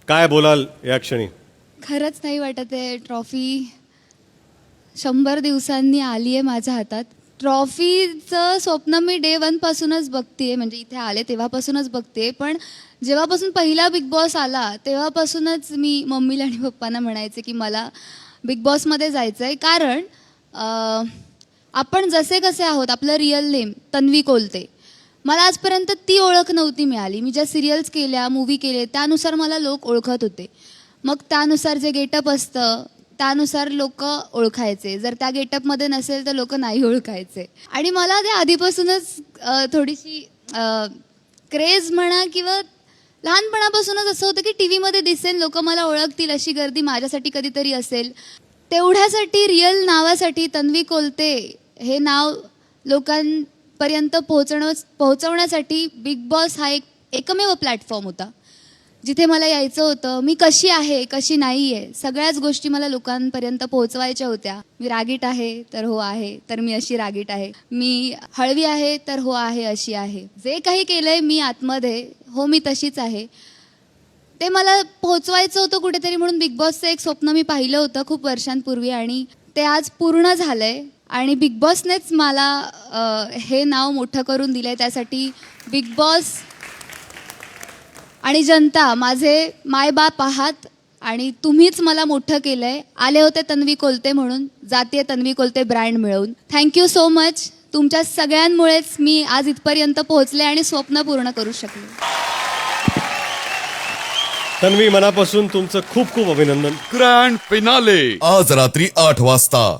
काय बोलाल या क्षणी? खरंच नाही वाटत आहे ट्रॉफी 100 दिवसांनी आली आहे माझ्या हातात. ट्रॉफीचं स्वप्न मी डे 1 पासूनच बघते, म्हणजे इथे आले तेव्हापासूनच बघते. पण जेव्हापासून पहिला बिग बॉस आला तेव्हापासूनच मी मम्मीला आणि पप्पांना म्हणायचे की मला बिग बॉसमध्ये जायचं आहे. कारण आपण जसे कसे आहोत, आपलं रिअल नेम तन्वी कोलते, मला आजपर्यंत ती ओळख नव्हती मिळाली. मी ज्या सिरियल्स केल्या, मूवी केले, त्यानुसार मला लोक ओळखत होते. मग त्यानुसार जे गेटअप असतं त्यानुसार लोक ओळखायचे. जर त्या गेटअपमध्ये नसेल तर लोक नाही ओळखायचे. आणि मला ते आधीपासूनच थोडीशी क्रेज म्हणा किंवा लहानपणापासूनच असं होतं की टी व्हीमध्ये दिसेल, लोक मला ओळखतील अशी गर्दी माझ्यासाठी कधीतरी असेल. तेवढ्यासाठी, रिअल नावासाठी तन्वी कोलते हे नाव लोकांपर्यंत पोहोचवण्यासाठी बिग बॉस हा एकमेव प्लॅटफॉर्म होता जिथे मला यायचं होतं. मी कशी आहे, कशी नाही आहे, सगळ्याच गोष्टी मला लोकांपर्यंत पोहोचवायच्या होत्या. मी रागीट आहे तर हो आहे, तर मी अशी रागीट आहे. मी हळवी आहे तर हो आहे, अशी आहे. जे काही केलं आहे मी आतमध्ये, हो मी तशीच आहे, ते मला पोहोचवायचं होतं कुठेतरी. म्हणून बिग बॉसचं एक स्वप्न मी पाहिलं होतं खूप वर्षांपूर्वी आणि ते आज पूर्ण झालं आहे. आणि बिग बॉसनेच मला हे नाव मोठं करून दिलं आहे. त्यासाठी बिग बॉस आणि जनता, माझे मायबाप आहात आणि तुम्हीच मला मोठं केलं आहे. आले होते तन्वी कोलते म्हणून, जातीय तन्वी कोलते ब्रँड मिळवून. Thank you so much. तुमच्या सगळ्यांमुळेच मी आज इथपर्यंत पोहोचले आणि स्वप्न पूर्ण करू शकले. तन्वी, मनापासून तुमचं खूप खूप अभिनंदन. ग्रँड फिनाले आज रात्री 8 वाजता.